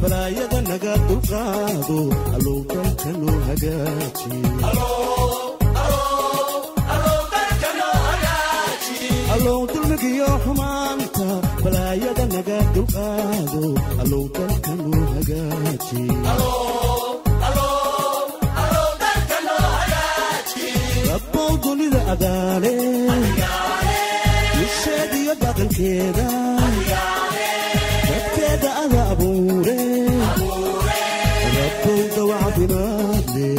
balaayada naga dulqaado allow dalka noo hagaaji allow dulmigiyo xumaanta balaayada naga dulqaado allow dalka noo hagaaji rabbow dunida adaale isheediyo dhaqankeeda dadkeeda ada abuure rabbow dawacafimaad le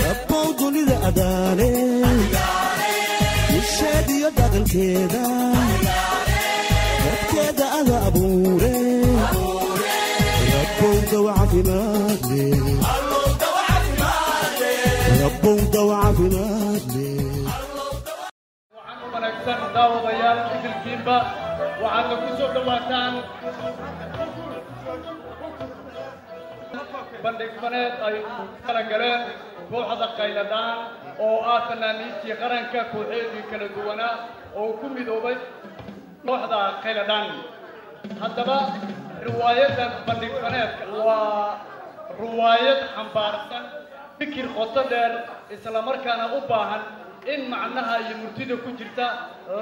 rabbow dunida adaale isheediyo dhaqankeeda dadkeeda ada abuure rabbow dawacafimaad le rabbow dawacafimaad le wanaagsan daawadayaal idilkiinba waxaadna ku soo dhawaataan bandhig faneed ay kala galeen kooxda qayladhaan oo ah fanaaniintii qaranka kooxeedii kala duwanaa oo ku midoobay kooxda qayladhaan haddaba riwaayadan bandhig faneedka waa riwaayad xambaarsan fikir qoto dheer isla markaana u baahan in macnaha iyo murtida ku jirta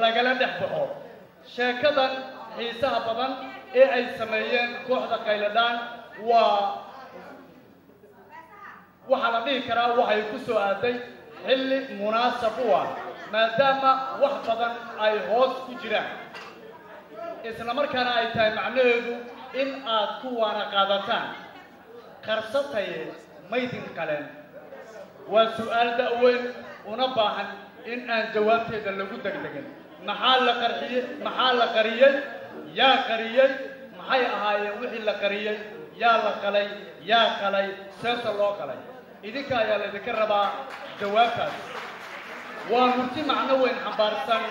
lagala dhex baxo sheekadan xiisaha badan ee ay sameeyeen kooxda qayladhaan waxaa la dhihi karaa waxay ku soo aaday xilli munaasab u ah maadaama wax badan ay hoos ku jiraan isla markaana ay tahay macnaheedu in aad ku waana qaadataan qarsataye maydin qaleen waa su'aal da'weyn una baahan in aan jawaabteeda lagu degdegin maxaa la qariyey yaa qariyey maxay ahaayeen wixii la qariyey yaa la qalay yaa qalay seesa loo qalay idinka ayaa laydinka rabaa jawaabtaas waa murti macno weyn xambaarsan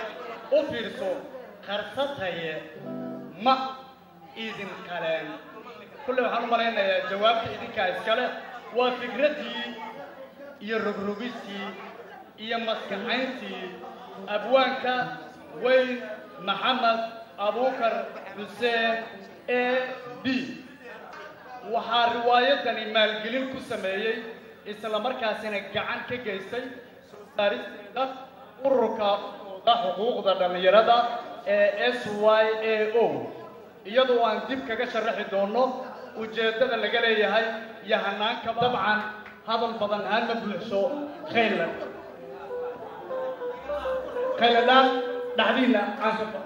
u fiirso qarsataye ma idin qaleen kulle waxaan u malaynayaa jawaabta idinkaa iskale waa fikraddii iyo rogrogistii iyo maskaxayntii abwaanka weyn maxamed abuukar xuseen ab waxaa riwaayadani maalgelin ku sameeyey isla markaasina gacan ka geystay saaristeeda ururka xuquuqda dhallinyarada ee SYAO iyadoo aan dib kaga sharaxi doono ujeeddada laga leeyahay iyo hanaanka dabcan hadal badan aan ma buuxso qayladhaan dhacdiina caansafa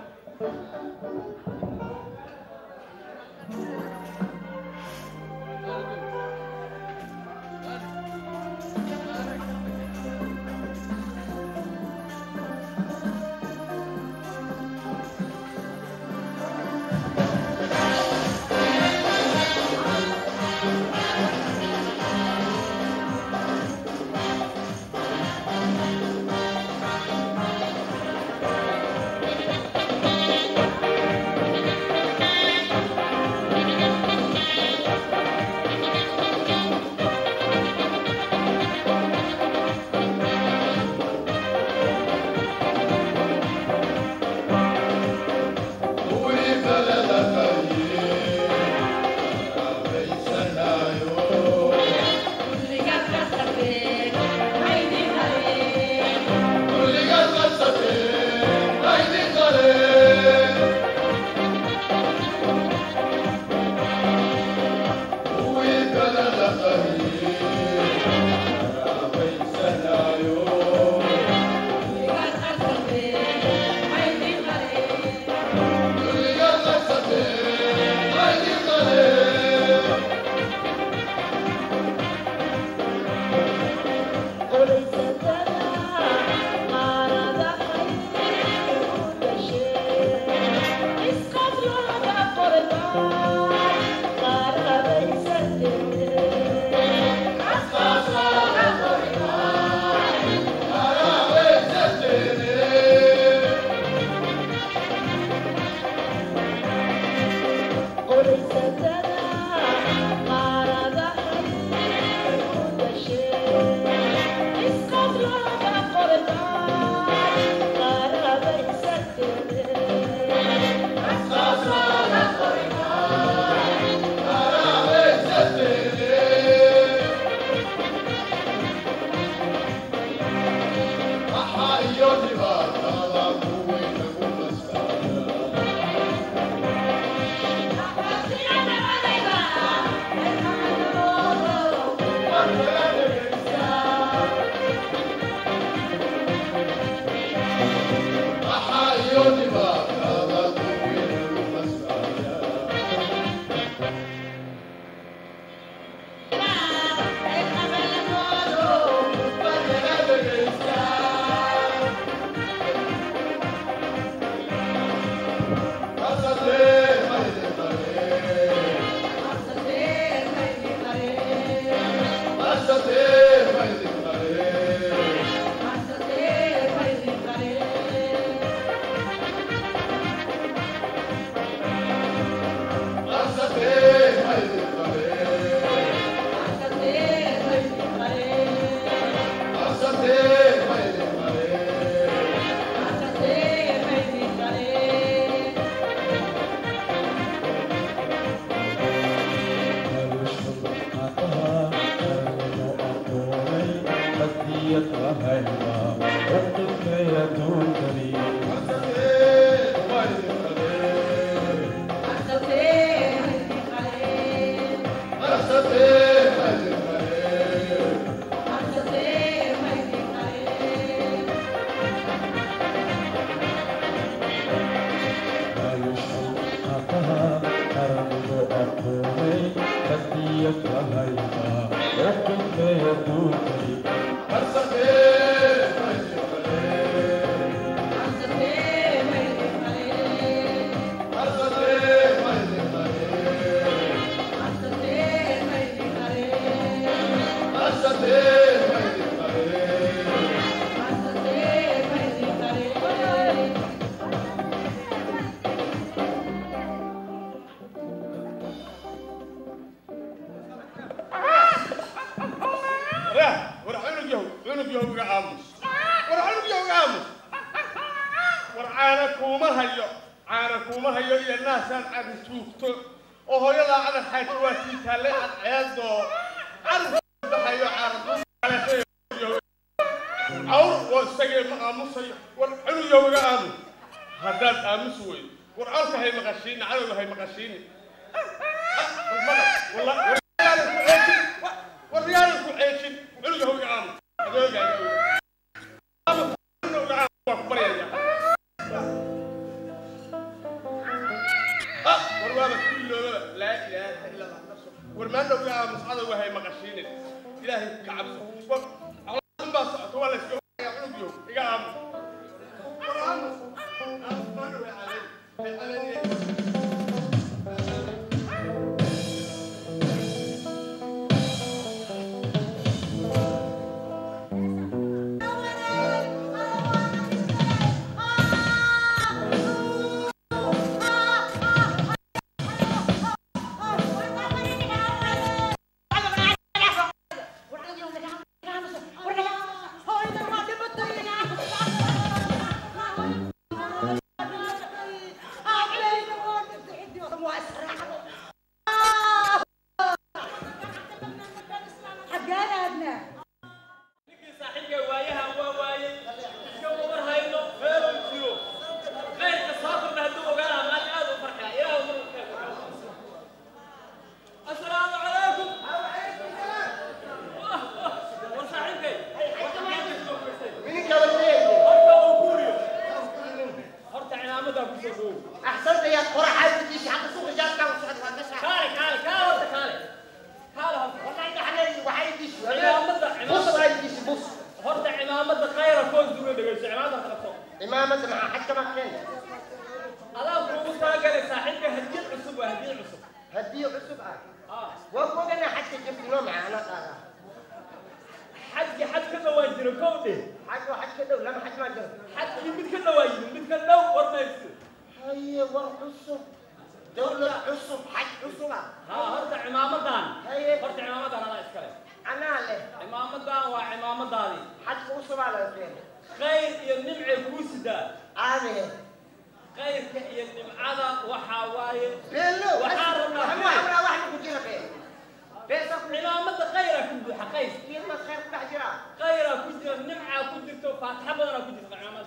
عمامة خير كل حجرة خير كجرة نمعة كجرة فاتحة بدنا كجرة عمامة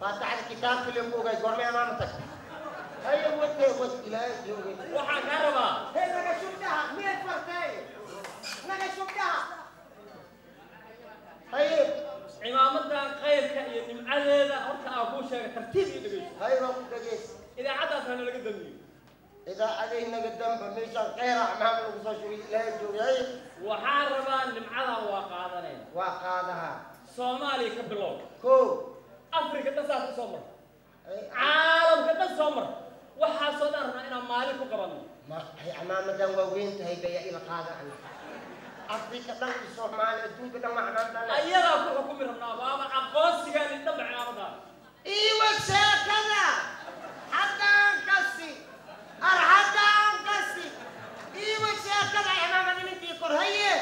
فاتح الكتاب في اليوم قرمي أمامك هيا ود إلهي جوجي waxaan ka rabaa هي نجا شفتها 100 فرتين نجا شفتها هيا cimaamadan qayrka iyo nimcadeeda horta aan kuu sheegay tartiib iyo dhegeyso هيا ما بدقيس idaacadaasana laga dambeeyey إذا علينا قدام بميشان غير أمام الوصول إلهي جوجي waxaan rabaa nimcadan waa qaadanayna وقادها soomaaliya ka bilow كو afrika dhasaas u soo mar caalamka dhan soo mar waxaa soo dhan rabnaa inaan maalin ku qabanno ما هي أمام دم وين تهي بيا إلى قادة أفريقيا دم الصومال الدنيا دم أمام دم ayadaa ku xukumi rabnaa waaba aqoonsigaan indhaba cimaamadan إيوة ساكنة حتى أنكسي حتى أنكسي إيوة ساكنة يا ماما دي منتي كرهية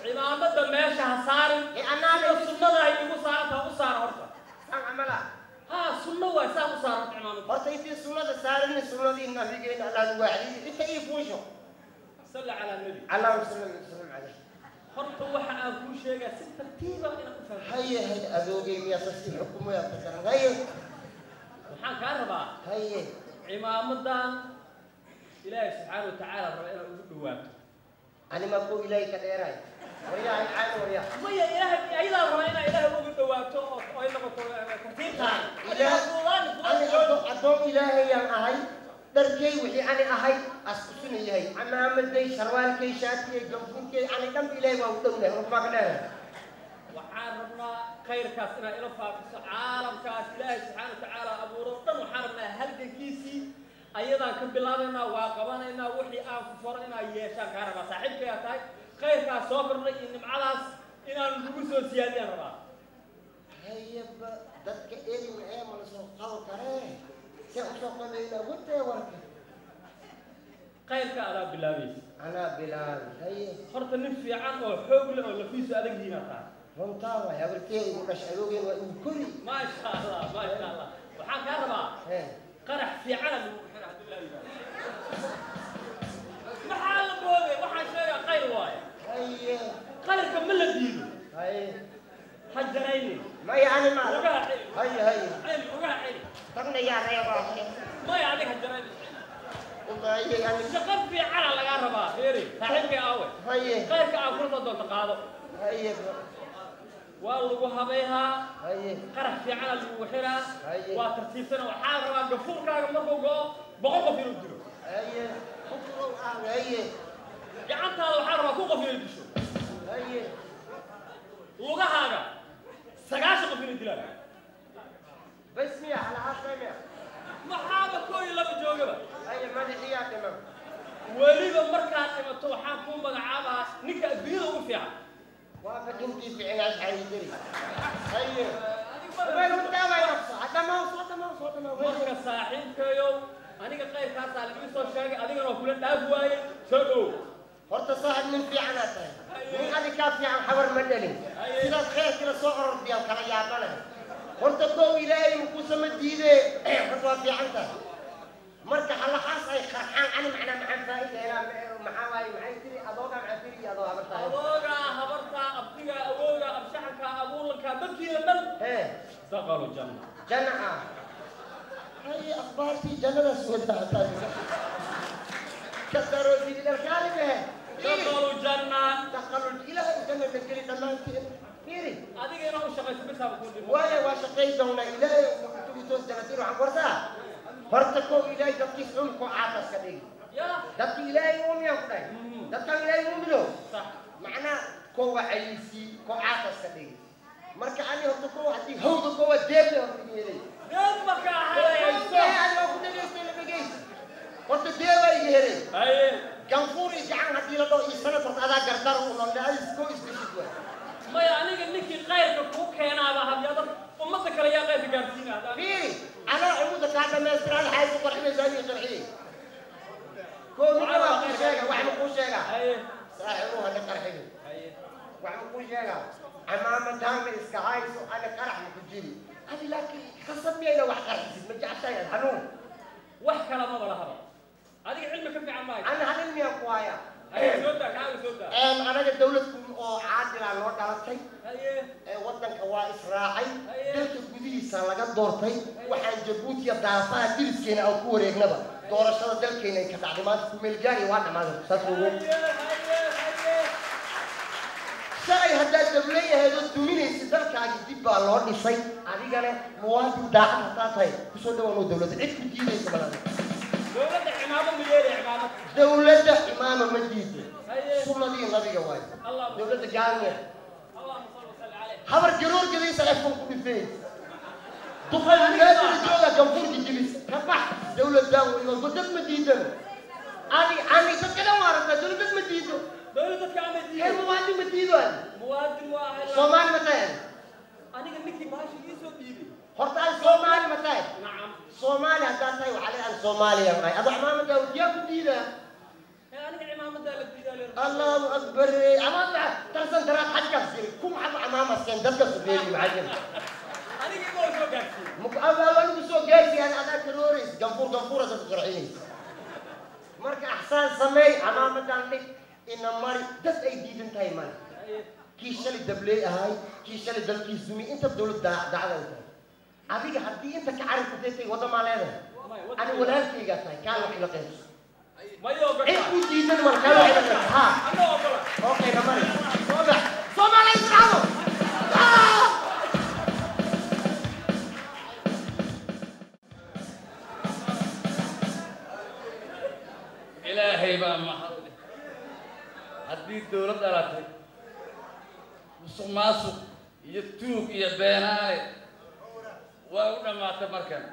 cimaamada meesha ha saarin أنا sida sunnada ay igu saaranta u saar horta عملا ها sunno waa saa u saaranta cimaamada horta intii sunnada saaran sunnadii nabigeena allah waaciyay inta ii fuusho salli ala nabi allahumma salli alayhi horta waxa aan kuu sheegaa si tartiiba inaan u fahmo haye haye adoogay miya sasti xukumo ya fasaran haye waxaan kaa rabaa haye cimaamadan ilaahay subxaanahu wa tacaala raba inaad ugu dhawaato ani ma ku ilaahay ka dheeray wariyaa ay caadi wariyaa maya ilaahay ayadaa raba inaad ilaahay ugu dhawaato oo ay noqoto tartiibtaan addoon ilaahay yaan ahay dharkay wixii ani ahay askusuna yahay camaamaday sharwaalkay shaatiyay gamfunkay ani dhanba ilaahay waa u dhownahay rukmaa ka dheeray waxaan rabnaa khayrkaas inaad ila faafiso caalamkaas ilaahay subxaana wa tacaala abuuro dhan waxaan rabnaa halgankiisii ayadaan ka bilaabaynaa waa qabanaynaa wixii aan ku faro inaad yeeshaan kaa rabaa saaxiibkayaa tahay khayrkaas soo kordhay iyo nimcadaas inaan lagu soo siyaadiyaan rabaa hayaba dadka eri maxee ma la soo qabo karee see u soo qabayna wutee warka khayrka adaa bilaabaysa anaa bilaabi haye horta nin fiican oo xoog leh oo lafiisu adag yihiin tahay runtaa waay habartee igu dhashay adoogeen waa igu kori maasha allah waxaan kaa rabaa qarax fiican lagu xira haddii la yidhaahdo maxaa la boogay waxaan sheegaa khayr waaye haye khayrka ma la diido haye ha jaraynin maya ani ma ugaha celi haye haye ugaha celi tagna yaa reebaa maya adiga ha jaraynin haye ani shaqo fiicana lagaa rabaa heeri saaxiibkay aawe haye khayrka aad kula soo doonto qaado haye waa lagu habayhaa haye qarax fiicana lagu xiraa haye waa tartiibsana waxaa rabaa gafuurkaaga markuu go'o 100 qof inuu dilo haye kukulow ah haye gacantaada waxaa rabaa 1 qof inay disho haye lugahaaga 9 qof inay dilaan bas miya ala hasamiya maxaaba koo iyo laba joogaba haye madaxiyaa dhiman weliba markaad dhimato waxaan kuu magacaabaa ninka adduunyada ugu fiican waa fadintii ficinaas xariidiri haye marka saaxiibkayow aniga qayrkaasaa lagu soo sheegay adigana oo kula dhaaf waaye soo dhow horta saaxib nin fiicanaad tahay nin adikaa fiican xabar ma dhalin sidaad khayrkila soo orordiyaan kala yaabanahay horta kow ilaahay mukuusama diidee horta waa fiican tahay marka halaxaas ay qarxaan ani macnaa maxaan faa'iideynaa maxaa waaye maxay tiri adoogaa maxaa tiri iyo adoo habartahay adoogaa habartaa abtigaa awoogaa abshaxankaa abuulankaa dadkiina dhan daqalu janna janna ah hay akhbaartii jannadaas wadaataay kasaroo sidii dhalkaali mehe daqalu janna daqalu ilaahay janna la geli dhammaanteen fiiri adiga inaa u shaqayso bisaaba kuu dhimo waaye waa shaqay doonaa ilaahay tugitoos jannatiin waxaan kortaa horta kow ilaahay dadkiis cumko caatas ka dhigi dadki ilaahay uumiyan ku dhahay dadkan ilaahay uumino macnaa kowa cayisii ko caatas ka dhigi marka ani horta kowa haddii hawda kowa deeble horta yeelay deeb marka ahayso adoo ku dhageystay la dhegeysta horta deeba iga helay haye ganfuur iyo gacan haddii la dhao iyo sanad horta adaa gardar u noqday adis koo isbeshid waay maya aniga ninkii qayrka kuu keenaaba hadyada ummadda kale yaa qayrka gaarsiina fiiri anaa cumuda kaa dhamaystiraan xayd ku qarxinaysaa iyo qarxiyey koo midna waa kuu sheega wax ma kuu sheegaa saaxibuhu hana qarxiyo wax ma kuu sheegaa camaamadaanna iska hayso ana qarax ma ku jiri adi laakiin khasab miyayna wax qarxisid ma jeceshahay ad hanuun wax kala maba lahaba adiga cilmi ka fiican maayo ana halin miyaan ku haya soo daa kaaga soo daa anaga dawladku oo caadilaa loo dhalatay haye waddanka waa israacay dalka gudihiisa ingiriis aan laga doortay waxaan jabuuti iyo daafaha diriskeena aan ku wareegnaba doorashada dalkeena ay ka dhacday maanta ku meel gaari waa dhamaaday saas ugu shalay haddaad dableeyahayd oo duminaysa dalkaagi dib baa loo dhisay adigana muwaadin daacad haddaa tahay kusoo dhawaanoo dawladda cid ku diidaysa malada dawladda imaama ma diido sunnadii nabiga waayo dawladda gaalmeed habar garoor gadaysa afkan ku dhifeey duqay mugaadira jooga ganfurki jilis ka bax dawladdan waygo dad ma diidan ani dadka dhan waarata dawlad ma diido dawladda ka ma diido ee muwaadin ma diido muwaadin waa ahay Soomaali ma tahay aniga ninkii baashi ii soo dhiibay horta aan Soomaali ma tahay nacam Soomaali haddaa tahay waxaa leedahay Soomaaliya maay adu cimaamada yaa ku diida aniga cimaamada la diiday Allahu akbar cimaamada tarsan daraad xajkaas jiri kum cimaamada seen dadka suuqeeyay macallin aniga ma soo gaarsiin anigu soo gaarsiin adaa karooreys ganfuura dadka qarxinaysa marka axsaan sameey cimaamadan dhig ina mari dad ay diidan tahay mari kii shalay dabley ahay kii shalay dalkii sumi inta dawladda dacada ay tahay adiga haddii inta ka carabta deetay waddamaa leedahay ani walaalkaygaa tahay kaan wax ila qaybso cid ku diidan mar kaan wax ila qaybso haa okay namari Soomaali israado ilaahay baa mahad haddii dawlad dhalatay musuq maasuq iyo tuug iyo beenaale waa u dhammaatay markan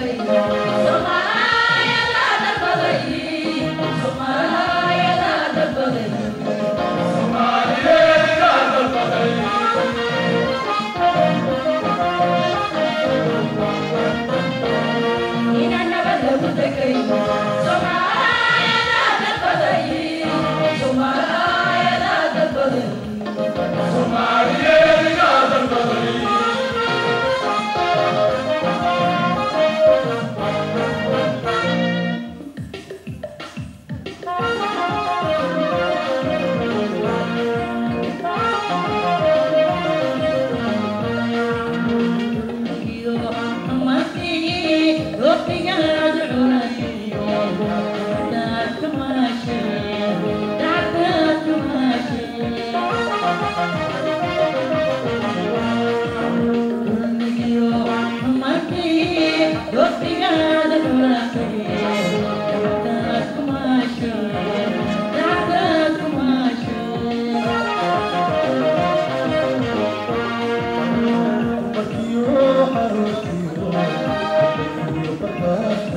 Thank you. Thank you.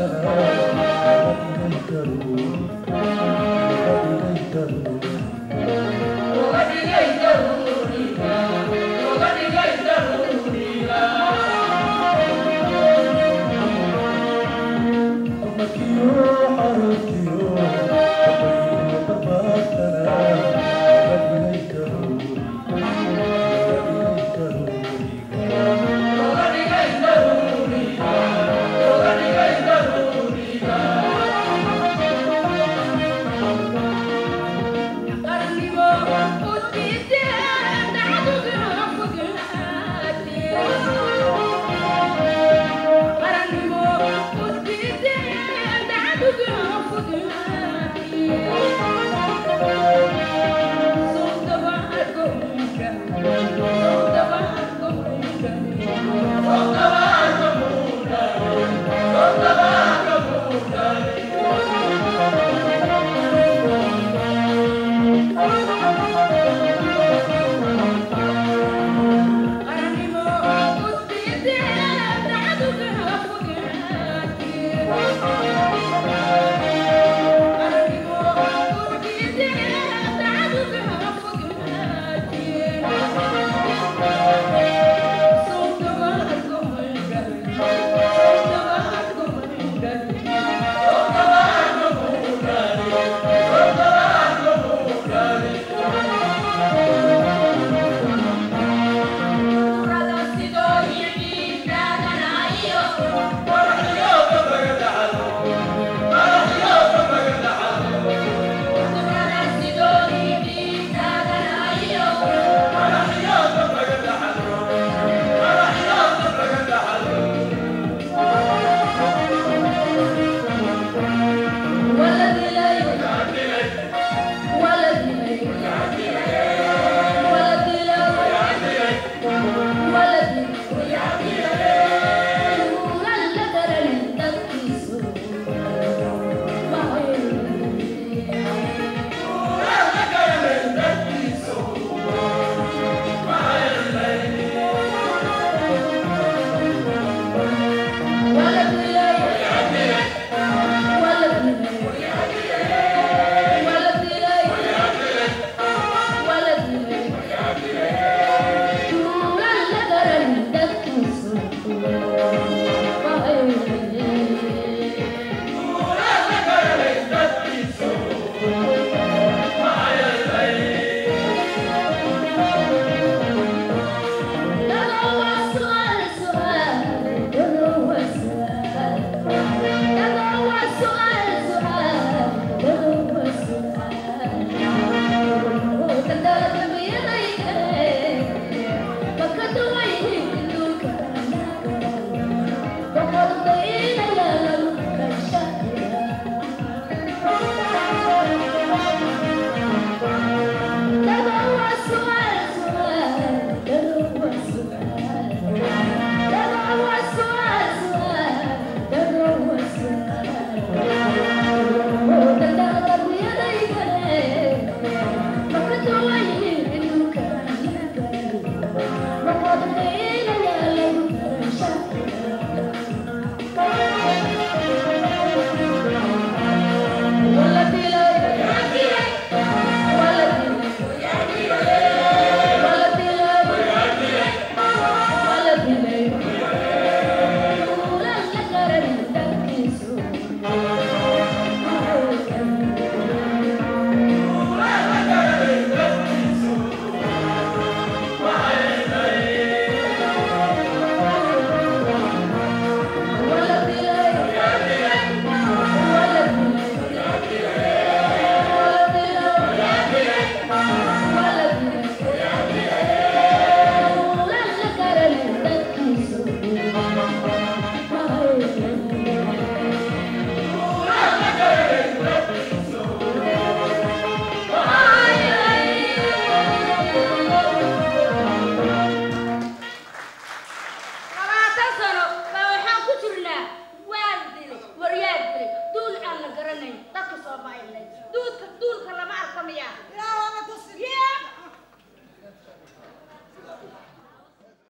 soo baxay